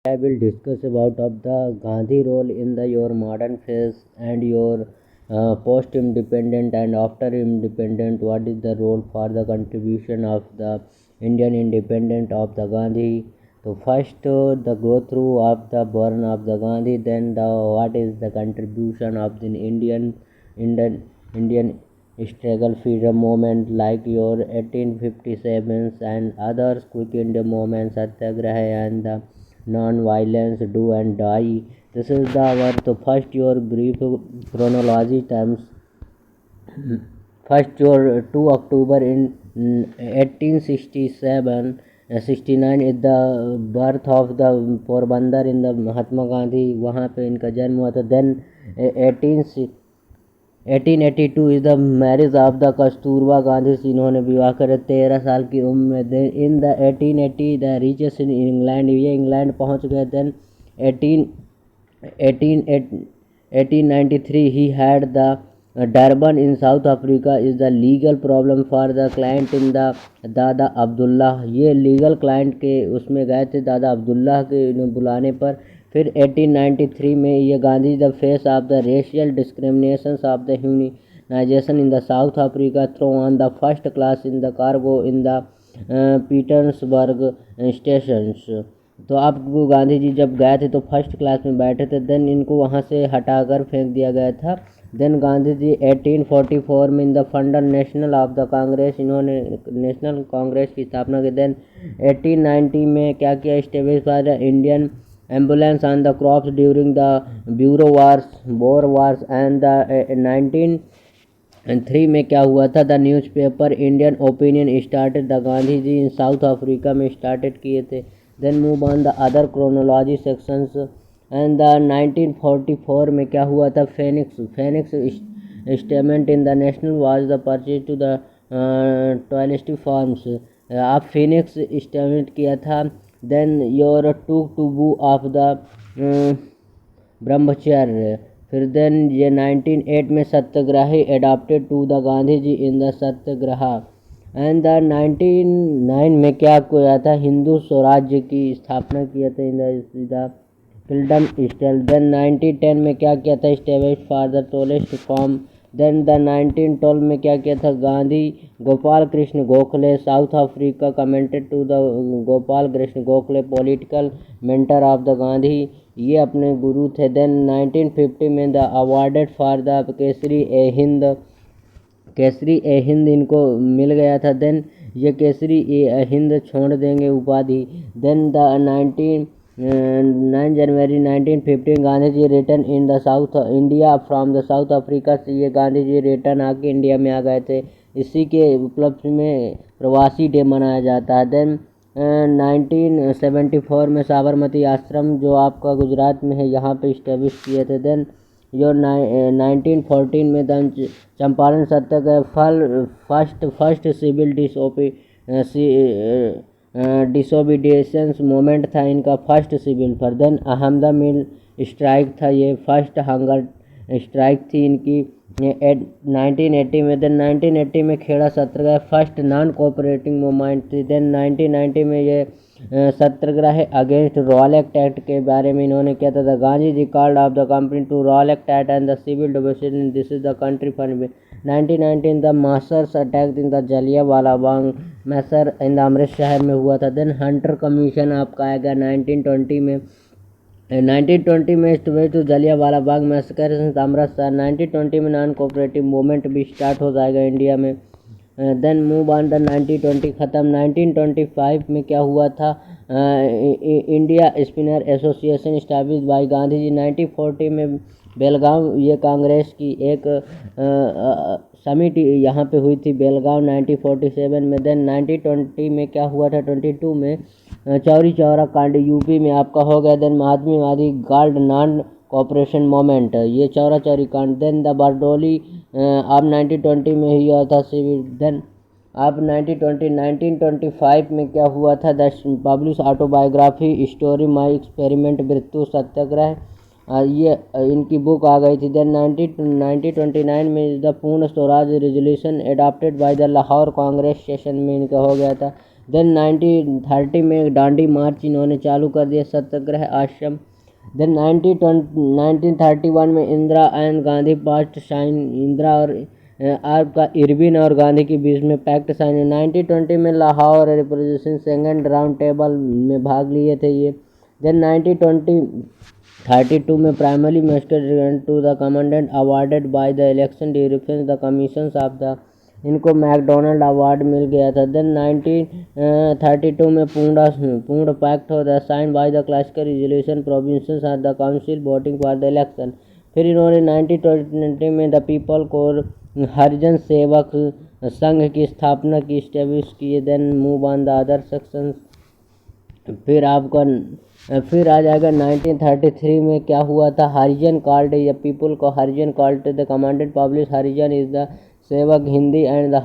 I will discuss about of the Gandhi role in the your modern phase and your post-independent and after independent. What is the role for the contribution of the Indian independent of the Gandhi? So first the go through of the burn of the Gandhi, then the what is the contribution of the Indian struggle freedom movement like your 1857s and others quick India movement satyagraha and the non-violence do and die. This is the our to first your brief chronology terms. First your 2 October in 1867 69 is the birth of the Porbandar in the Mahatma Gandhi, वहाँ पे इनका जन्म हुआ था. Then 1882 is the marriage of the Kasturba Gandhi से इन्होंने विवाह करे 13 साल की उम्र में. In the 1880 the reaches in England, ये इंग्लैंड पहुंच गए. Then 1893 he had the Durban in South Africa is the legal problem for the client in the Dada Abdulla. ये लीगल क्लाइंट के उसमें गए थे दादा अब्दुल्ला के बुलाने पर. फिर 1893 में ये Gandhi the face of the racial discriminations of the humanisation in the South Africa throw on the first class in the cargo in the Petersburg stations. तो आपको गांधी जी जब गए थे तो फर्स्ट क्लास में बैठे थे. देन इनको वहाँ से हटाकर फेंक दिया गया था. देन गांधी जी 1844 में in the funder national of the Congress, इन्होंने नेशनल कांग्रेस की स्थापना की. देन 1890 में क्या किया, establish by the Indian ambulance on the crops during the Boer wars and the 1903 में क्या हुआ था, the newspaper Indian Opinion started the Gandhi ji in South Africa में स्टार्टेड किए थे. Then move on the other chronology sections and the 1944 में क्या हुआ था, Phoenix statement in the national was the purchase to the toilet forms. आप Phoenix statement किया था. Then your to boo of the brahmacharya. फिर देन ये 1908 में satyagrahi adopted to the Gandhi ji in the satyagraha. And the 1909 में क्या किया था, हिंदू स्वराज्य की स्थापना किया था in the freedom stale. Then 1910 में क्या किया था, establish for the Tolstoy farm. Then the 1912 में क्या किया था, Gandhi Gopal Krishna Gokhale South Africa commented to the Gopal Krishna Gokhale political mentor of the Gandhi, ये अपने गुरु थे. देन 1950 में the awarded for the Kaisar e Hind इनको मिल गया था. देन ये केसरी ए हिंद छोड़ देंगे उपाधि. Then the 9 January 1915 Gandhi ji return in the South India from the South Africa से ये गांधी जी रिटर्न आके इंडिया में आ गए थे. इसी के उपलक्ष्य में प्रवासी डे मनाया जाता है. देन 1974 में साबरमती आश्रम जो आपका गुजरात में है यहाँ पे इस्टेब्लिश किए थे. देन जो 1914 में दन चंपारण सत्याग्रह फर्स्ट सिविल डिसोबीडियंस मोमेंट था इनका फर्स्ट सिविल पर. देन अहमदा मिल स्ट्राइक था, ये फर्स्ट हंगर स्ट्राइक थी इनकी 1980 में. देन 1980 में खेड़ा सत्याग्रह फर्स्ट नॉन कोऑपरेटिंग मूवमेंट थी. देन 1990 में ये सत्याग्रह अगेंस्ट रॉयल एक्ट के बारे में इन्होंने किया था. Gandhi ji called of the company to royal act and the civil disobedience, this is the country fund. 1919 the masters attack in the Jallianwala Bagh massacre in the Amritsar में हुआ था. देन हंटर कमीशन आपका आएगा 1920 में. 1920 में टू जलियांवाला बाग मैसकर अमृतसर. 1920 में नॉन कोऑपरेटिव मूवमेंट भी start हो जाएगा इंडिया में. देन मूव ऑन द 1920 ख़त्म. 1925 में क्या हुआ था, India spinner association establish by Gandhi ji. 1940 में बेलगांव ये कांग्रेस की एक समिट यहाँ पे हुई थी बेलगांव 1947 में. देन 1920 में क्या हुआ था, 22 में चौरी चौरा कांड यूपी में आपका हो गया. Then Mahatma Gandhi guard non cooperation moment, ये चौरा चौरी कांड. देन द बारडोली आप 1920 में ही हुआ था सिविल. देन आप 1925 में क्या हुआ था, the publish autobiography story my experiment मृत्यु सत्याग्रह, ये इनकी बुक आ गई थी. देन 1929 में द पूर्ण Swaraj resolution adopted by the Lahore Congress session में इनका हो गया था. देन 1930 में दांडी मार्च इन्होंने चालू कर दिया, सत्याग्रह आश्रम। देन 1931 में Indira and Gandhi past sign, Indira और आपका इरविन और गांधी के बीच में पैक्ट साइन है। 1920 में Lahore representation second round table में भाग लिए थे ये। देन 1932 में primary minister to the commandant awarded by the election during the commission of the, इनको मैकडोनल्ड अवार्ड मिल गया था। देन 1932 में पूर्ण पैक्ट हो the sign by the classical resolution provinces of the council voting for the election. फिर इन्होंने 1920 में the people core Harijan Sevak Sangh की स्थापना की, स्टेब्लिश किए। Then move on the other sections. फिर आ जाएगा 1933 में क्या हुआ था, हरिजन कॉल्ड या पीपल को Harijan called the commanded publish Harijan is the Sevak Hindi and the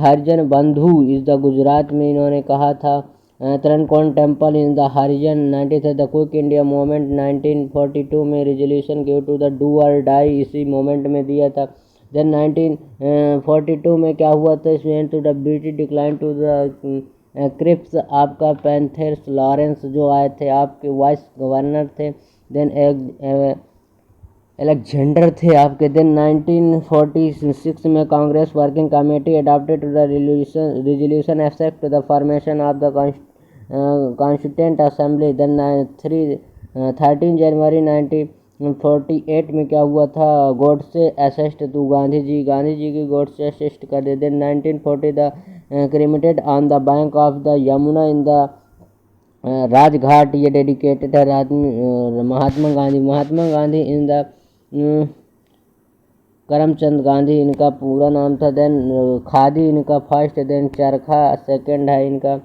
हरिजन बंधु इज द गुजरात में इन्होंने कहा था। त्रिकोण temple in the Harijan 93 the quick India movement 1942 में resolution give to the do और डाई इसी मूवमेंट में दिया था। देन 1942 में क्या हुआ था, इसमें to the British decline to the Cripps, आपका पैंथर्स लॉरेंस जो आए थे आपके वाइस गवर्नर थे। देन एलेक्जेंडर थे आपके। देन 1946 में Congress working committee adopted to the resolution accept to the formation of the constituent assembly. Then 13 जनवरी 1948 में क्या हुआ था, गोडसे असिस्ट टू गांधी जी की गोडसे असिस्ट कर दे। Then 1940 the cremated on the bank of the Yamuna in the Rajghat, ये डेडिकेटेड है महात्मा गांधी इन द करमचंद गांधी इनका पूरा नाम था। देन खादी इनका फर्स्ट, देन चरखा सेकंड है इनका,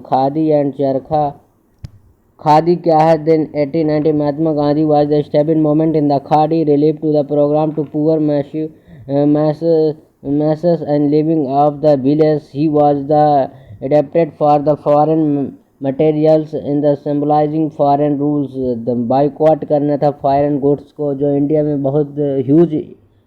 खादी एंड चरखा। खादी क्या है, then 1890 Mahatma Gandhi was the stable moment in the khadi relief to the programme to poor masses and living of the village. He was the adapted for the foreign materials in the symbolizing foreign rules. the boycott करना था foreign goods को, जो India में बहुत huge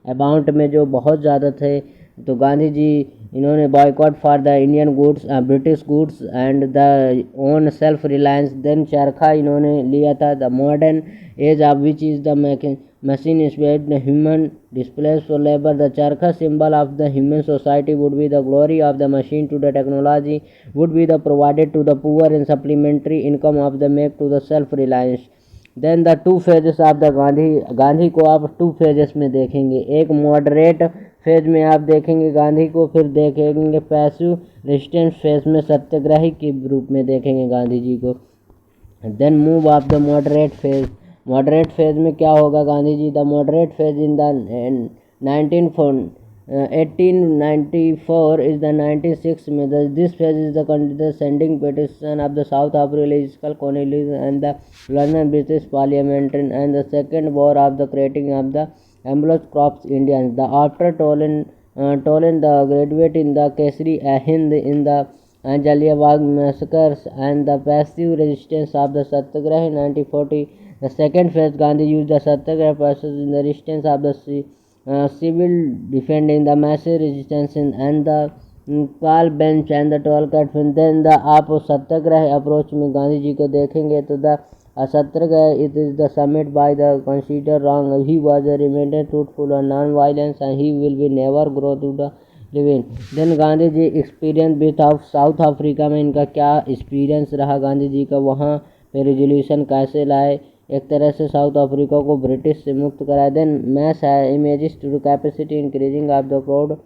amount में जो बहुत ज़्यादा थे, तो गांधी जी इन्होंने boycott for the Indian goods British goods and the own self reliance. Then charkha इन्होंने लिया था, the modern age of which is the machine inspired the human displays for labor. The charkha symbol of the human society would be the glory of the machine to the technology would be the provided to the poor and supplementary income of the make to the self reliance. Then the two phases of the Gandhi को आप two phases में देखेंगे, एक moderate phase में आप देखेंगे गांधी को, फिर देखेंगे पैसिव रेजिस्टेंस फेज में सत्याग्रही के रूप में देखेंगे गांधी जी को। Then move of the moderate phase. Moderate phase में क्या होगा Gandhi ji, the moderate phase in the 1894 is the 96 में this phase is the consenting petition of the South African colonies and the London British parliamentary and the second war of the creating of the ambulance crops Indians. The after टोलन the graduate in the Kaisar Hind in the Jallianwala massacres and the passive resistance of the Satyagraha in 1940. The second phase, Gandhi used the Satyagraha process in the resistance of the civil defending the massive resistance and the call bench and the 12 cut. Then the आप satyagraha approach में गांधी जी को देखेंगे तो the satyagraha it is the submit by the consider wrong, he was remanded truthful और non violence and he will be never grow to the living. Then Gandhi ji experience with South Africa में इनका क्या experience रहा गांधी जी का, वहाँ पे रिजोल्यूशन कैसे लाए, एक तरह से साउथ अफ्रीका को ब्रिटिश से मुक्त कराए। Then mass images to capacity increasing of the crowd,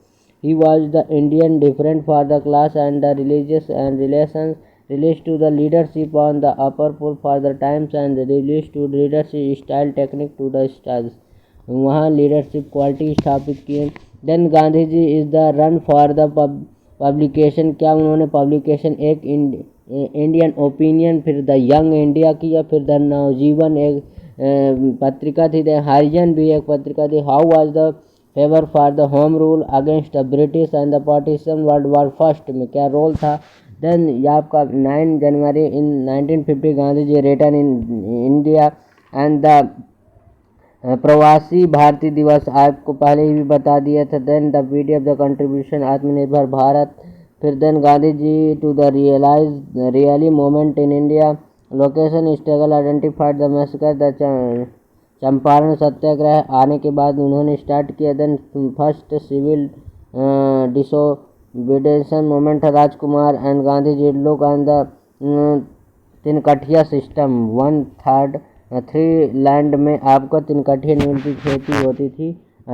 he was the Indian different for the class and the religious and relations release to the leadership on the upper pull for the times and release to leadership style technique to the styles, वहाँ leadership quality स्थापित किए। Then Gandhi ji is the run for the publication, क्या उन्होंने publication एक Indian Opinion, फिर the young India की, या फिर द नवजीवन एक पत्रिका थी, द हरिजन भी एक पत्रिका थी। How was the favour for the home rule against the British and the partition world war first में क्या रोल था। देन ये आपका 9 जनवरी in 1950 Gandhi ji return in India and the Pravasi Bharatiya दिवस आपको पहले ही भी बता दिया था। Then the PDF the contribution Atmanirbhar Bharat फिर then Gandhi ji to the really moment in India, location struggle identified the massacre the Champaran satyagraha आने के बाद उन्होंने स्टार्ट किया। Then first civil disobedience movement Rajkumar and Gandhi ji look on the tinkathia system 1/3 3 land में आपको तिनकठिया नील की खेती होती थी।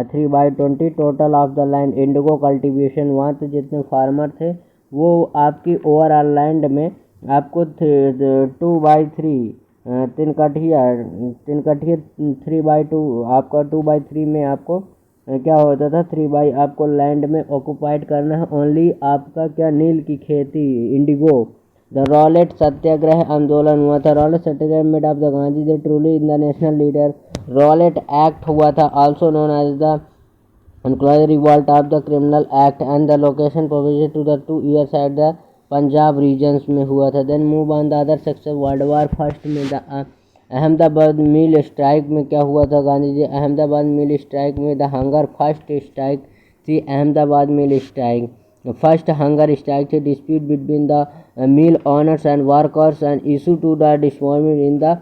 3/20 total of the land indigo cultivation, वहाँ तो जितने फार्मर थे वो आपकी ओवरऑल लैंड में आपको 2/3 तिनकठिया 3/2 आपका 2/3 में आपको क्या होता था 3 आपको लैंड में ऑक्यूपाइड करना है ओनली आपका क्या नील की खेती इंडिगो। द रॉलेट सत्याग्रह आंदोलन हुआ था। Rowlatt Satyagraha made of the Gandhi ji truly in the national leader. Rowlatt act हुआ था also known as the enclose revolt of the criminal act and the location provision to the 2 years at the Punjab regions में हुआ था। Then move on the other section world war first में the Ahmedabad mill strike में क्या हुआ था Gandhi ji, Ahmedabad mill strike में the hunger first strike थी Ahmedabad mill strike. First hunger strike थी dispute between the mill owners and workers and issue to the disappointment in the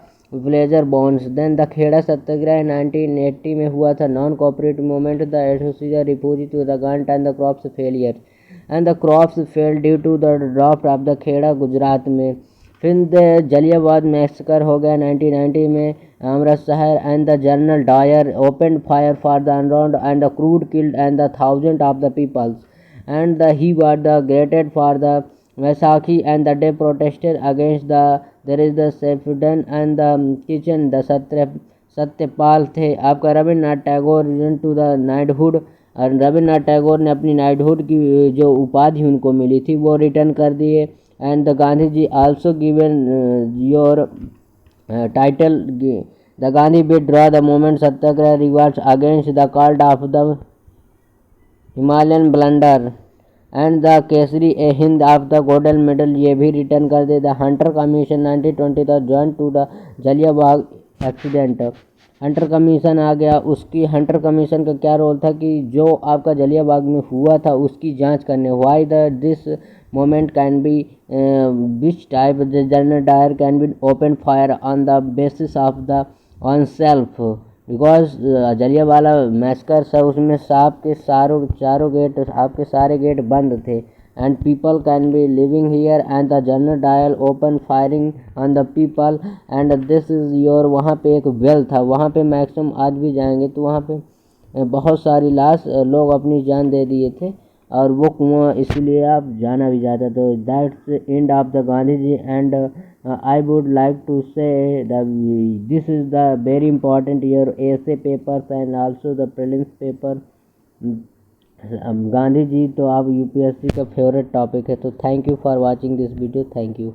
pleasure bonds. Then the Kheda satyagraha 1980 में हुआ था। Non cooperative movement the association refugee to the grant and the crops failure and the crops fail due to the draft of the Kheda Gujarat में। फिर the Jallianwala massacre हो गया 1990 में Amritsar and the general Dyer open fire for the unarmed and the crude killed and the thousand of the peoples and the he were the greeted for the Vaisakhi and the day protested against the their is the Saifuddin and the Kitchlew the Satyapal थे। आपका Rabindranath Tagore return to the knighthood, और रविन्द्रनाथ टैगोर ने अपनी knighthood की जो उपाधि उनको मिली थी वो रिटर्न कर दिए। And the Gandhi ji also given your title the Gandhi withdraw the movement satyagraha revolts against the called of the Himalayan blunder and the Kaisar e Hind of the golden medal ये भी रिटर्न कर दे। The Hunter commission 1920 the join to the जलियाबाग accident. Hunter commission आ गया। उसकी Hunter commission का क्या रोल था कि जो आपका जलियाबाग में हुआ था उसकी जांच करने। Why the this moment can be which type the general Dyer can be open fire on the basis of the on self because Jallianwala massacre सब उसमें सांप के चारों गेट आपके सारे गेट बंद थे and people can be living here and the general dial open firing on the people and this is your. वहाँ पे एक वेल था, वहाँ पे मैक्सिमम आज भी जाएंगे तो वहाँ पे बहुत सारी लाश लोग अपनी जान दे दिए थे और वो कुआं इसलिए आप जाना भी जाता। तो that's end of the Gandhi ji and I would like to say that this is the very important your essay papers and also the prelims paper। Gandhi ji तो आप यूपीएससी का फेवरेट टॉपिक है। तो thank you for watching this video, thank you.